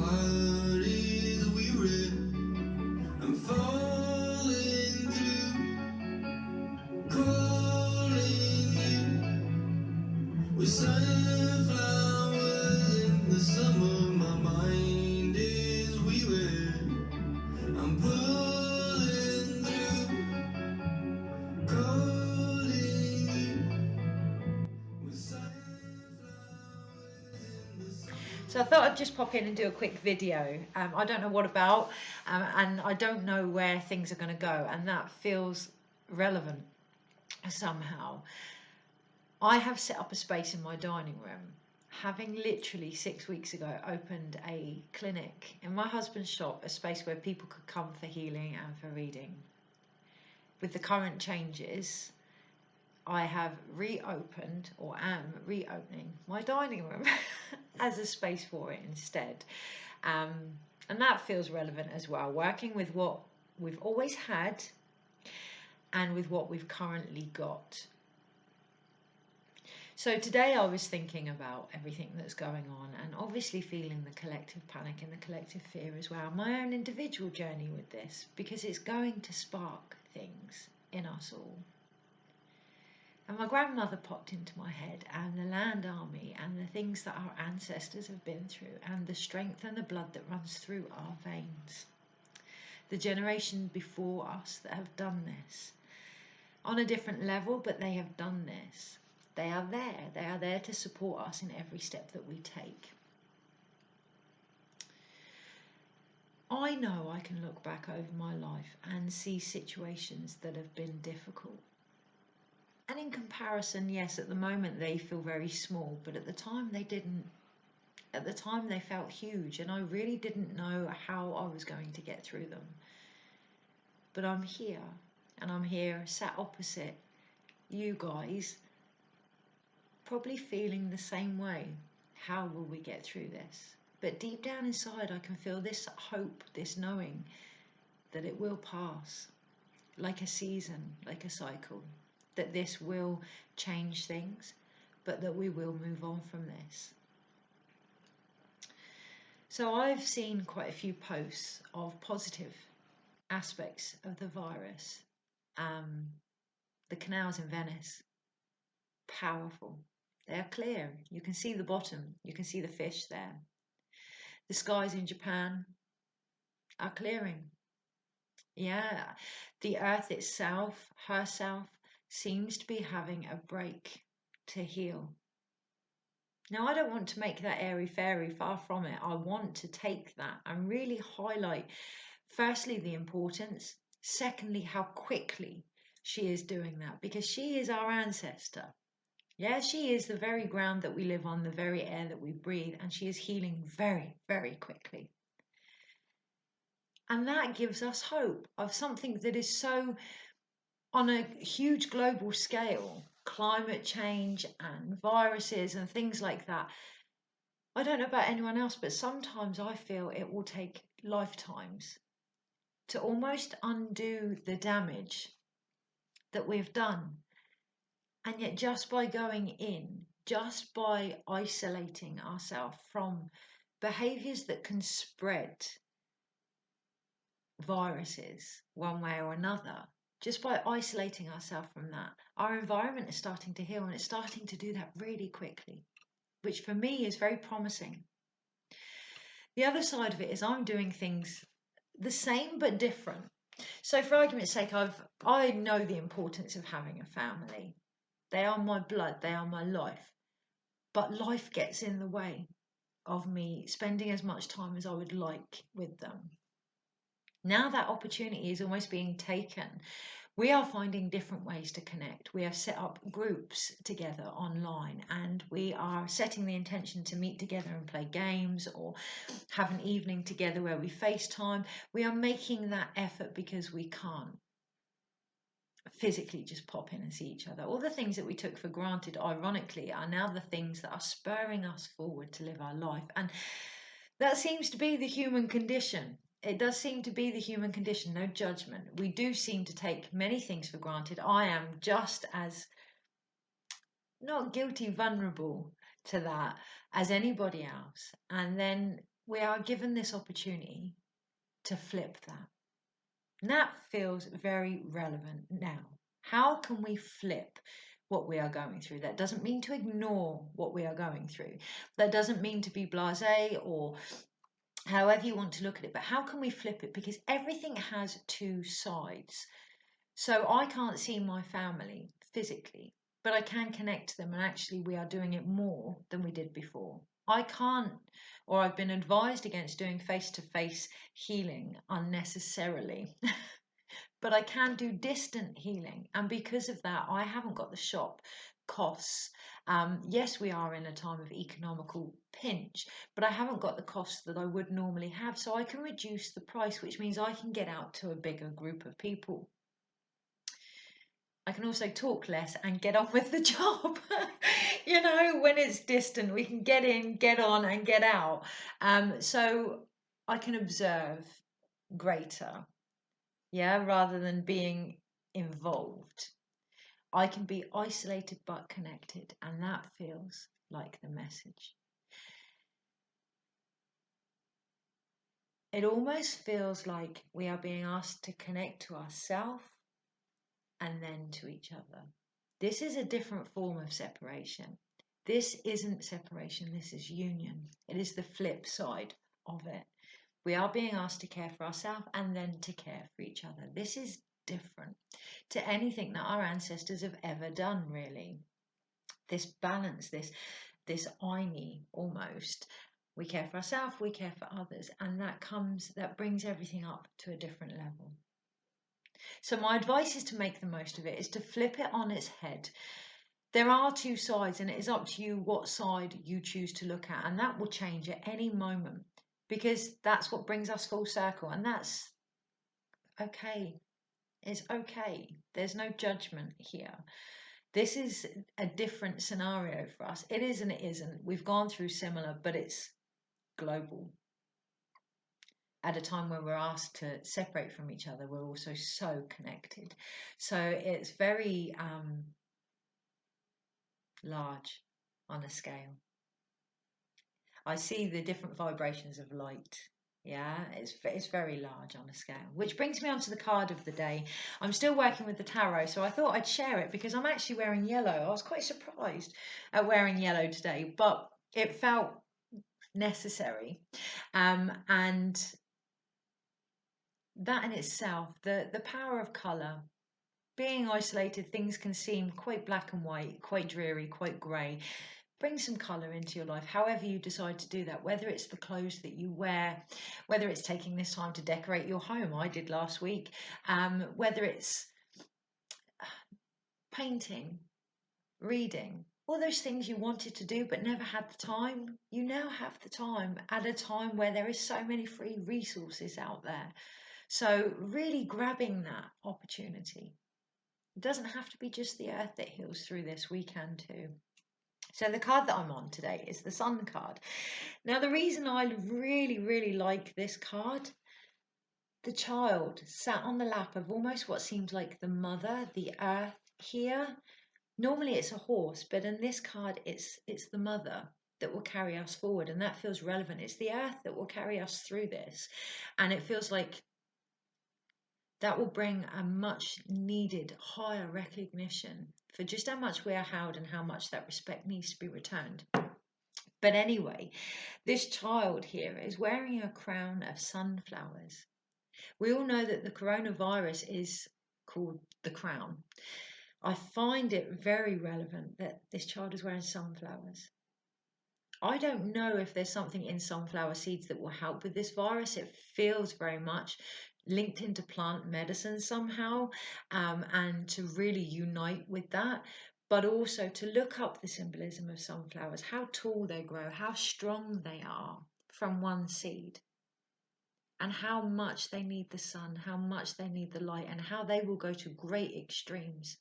heart is weary. I'm falling through, calling you with sunflowers in the summer. My mind is weary. I'm pulling through, calling you with sunflowers in the summer. So I thought I'd just pop in and do a quick video. I don't know what about, and I don't know where things are going to go, and that feels relevant somehow. I have set up a space in my dining room, having literally 6 weeks ago opened a clinic in my husband's shop, a space where people could come for healing and for reading. With the current changes, I have reopened, or am reopening, my dining room as a space for it instead. And that feels relevant as well, working with what we've always had and with what we've currently got. So today I was thinking about everything that's going on, and obviously feeling the collective panic and the collective fear as well. My own individual journey with this, because it's going to spark things in us all. And my grandmother popped into my head, and the land army, and the things that our ancestors have been through, and the strength and the blood that runs through our veins. The generation before us that have done this on a different level, but they have done this. They are there to support us in every step that we take. I know I can look back over my life and see situations that have been difficult. And in comparison, yes, at the moment they feel very small, but at the time they didn't. At the time they felt huge, and I really didn't know how I was going to get through them. But I'm here, and I'm here sat opposite you guys, probably feeling the same way. How will we get through this? But deep down inside, I can feel this hope, this knowing that it will pass, like a season, like a cycle, that this will change things, but that we will move on from this. So I've seen quite a few posts of positive aspects of the virus. The canals in Venice, powerful. They are clear. You can see the bottom. You can see the fish there. The skies in Japan are clearing. Yeah, the earth itself, herself, seems to be having a break to heal. Now, I don't want to make that airy-fairy, far from it. I want to take that and really highlight, firstly, the importance, secondly, how quickly she is doing that, because she is our ancestor. Yeah, she is the very ground that we live on, the very air that we breathe, and she is healing very, very quickly. And that gives us hope of something that is so on a huge global scale, climate change and viruses and things like that. I don't know about anyone else, but sometimes I feel it will take lifetimes to almost undo the damage that we've done. And yet just by going in, just by isolating ourselves from behaviours that can spread viruses one way or another, just by isolating ourselves from that, our environment is starting to heal, and it's starting to do that really quickly, which for me is very promising. The other side of it is I'm doing things the same but different. So for argument's sake, I know the importance of having a family. They are my blood, they are my life. But life gets in the way of me spending as much time as I would like with them. Now that opportunity is almost being taken. We are finding different ways to connect. We have set up groups together online, and we are setting the intention to meet together and play games or have an evening together where we FaceTime. We are making that effort because we can't physically just pop in and see each other. All the things that we took for granted, ironically, are now the things that are spurring us forward to live our life. And that seems to be the human condition. It does seem to be the human condition, no judgment. We do seem to take many things for granted. I am just as not guilty, vulnerable to that as anybody else. And then we are given this opportunity to flip that. And that feels very relevant now. How can we flip what we are going through? That doesn't mean to ignore what we are going through. That doesn't mean to be blasé or however you want to look at it. But how can we flip it? Because everything has two sides. So I can't see my family physically, but I can connect to them. And actually, we are doing it more than we did before. I can't, or I've been advised against doing face-to-face healing unnecessarily. But I can do distant healing. And because of that, I haven't got the shop costs. Yes, we are in a time of economical pinch, but I haven't got the costs that I would normally have. So I can reduce the price, which means I can get out to a bigger group of people. I can also talk less and get on with the job. You know, when it's distant, we can get in, get on, and get out. So I can observe greater, yeah, rather than being involved. I can be isolated but connected, and that feels like the message. It almost feels like we are being asked to connect to ourselves and then to each other. This is a different form of separation. This isn't separation, this is union. It is the flip side of it. We are being asked to care for ourselves and then to care for each other. This is different to anything that our ancestors have ever done, really. This balance, this I-me almost. We care for ourselves, we care for others, and that brings everything up to a different level. So my advice is to make the most of it, is to flip it on its head. There are two sides, and it is up to you what side you choose to look at, and that will change at any moment, because that's what brings us full circle, and that's okay. It's okay. There's no judgment here. This is a different scenario for us. It is and it isn't. We've gone through similar, but it's global. At a time where we're asked to separate from each other, we're also so connected. So it's very large on a scale. I see the different vibrations of light. Yeah, it's very large on a scale. Which brings me on to the card of the day. I'm still working with the tarot, so I thought I'd share it because I'm actually wearing yellow. I was quite surprised at wearing yellow today, but it felt necessary. And that in itself, the power of colour. Being isolated, things can seem quite black and white, quite dreary, quite grey. Bring some colour into your life, however you decide to do that, whether it's the clothes that you wear, whether it's taking this time to decorate your home, I did last week, whether it's painting, reading, all those things you wanted to do but never had the time. You now have the time at a time where there is so many free resources out there. So really grabbing that opportunity. It doesn't have to be just the earth that heals through this, we can too. So the card that I'm on today is the Sun card. Now the reason I really, really like this card, the child sat on the lap of almost what seems like the mother, the earth here. Normally it's a horse, but in this card it's the mother that will carry us forward, and that feels relevant. It's the earth that will carry us through this, and it feels like that will bring a much needed higher recognition for just how much we are held and how much that respect needs to be returned. But anyway, this child here is wearing a crown of sunflowers. We all know that the coronavirus is called the crown. I find it very relevant that this child is wearing sunflowers. I don't know if there's something in sunflower seeds that will help with this virus. It feels very much linked into plant medicine somehow, and to really unite with that, but also to look up the symbolism of sunflowers, how tall they grow, how strong they are from one seed, and how much they need the sun, how much they need the light, and how they will go to great extremes,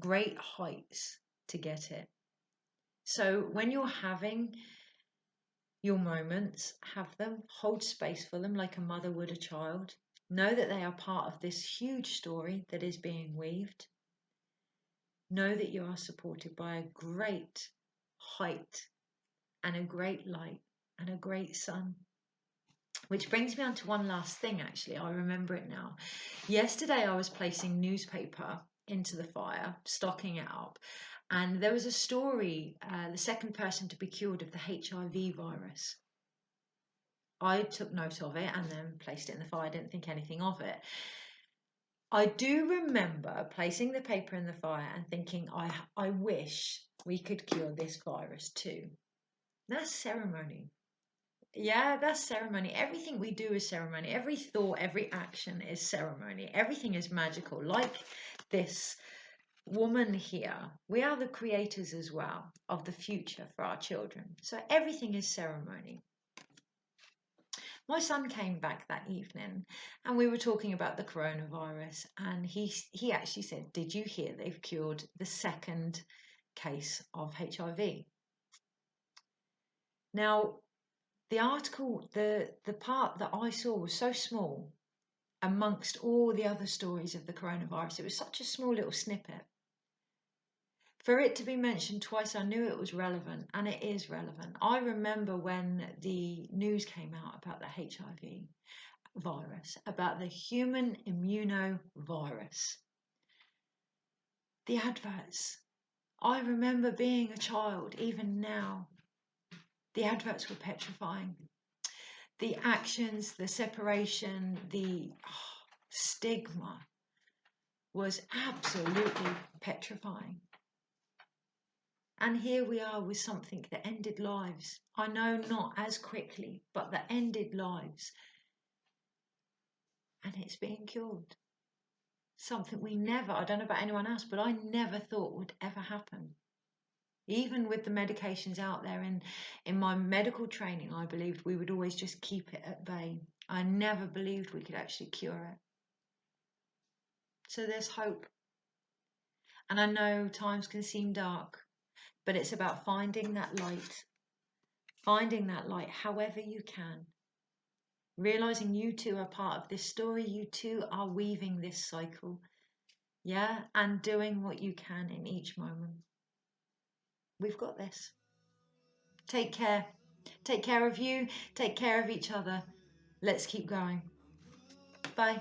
great heights to get it. So when you're having your moments, have them, hold space for them like a mother would a child. Know that they are part of this huge story that is being weaved. Know that you are supported by a great height and a great light and a great sun. Which brings me on to one last thing, actually. I remember it now. Yesterday, I was placing newspaper into the fire, stocking it up, and there was a story, the second person to be cured of the HIV virus. I took note of it and then placed it in the fire. I didn't think anything of it. I do remember placing the paper in the fire and thinking, I wish we could cure this virus too. That's ceremony. Yeah, that's ceremony. Everything we do is ceremony. Every thought, every action is ceremony. Everything is magical. Like this woman here, we are the creators as well of the future for our children. So everything is ceremony. My son came back that evening and we were talking about the coronavirus, and he actually said, "Did you hear they've cured the second case of HIV?" Now, the article, the part that I saw was so small amongst all the other stories of the coronavirus. It was such a small little snippet. For it to be mentioned twice, I knew it was relevant, and it is relevant. I remember when the news came out about the HIV virus, about the human immunovirus. The adverts. I remember being a child, even now. The adverts were petrifying. The actions, the separation, the stigma was absolutely petrifying. And here we are with something that ended lives. I know not as quickly, but that ended lives. And it's being cured. Something we never, I don't know about anyone else, but I never thought would ever happen. Even with the medications out there in my medical training, I believed we would always just keep it at bay. I never believed we could actually cure it. So there's hope. And I know times can seem dark, but it's about finding that light however you can. Realizing you too are part of this story, you too are weaving this cycle. Yeah, and doing what you can in each moment. We've got this. Take care. Take care of you. Take care of each other. Let's keep going. Bye.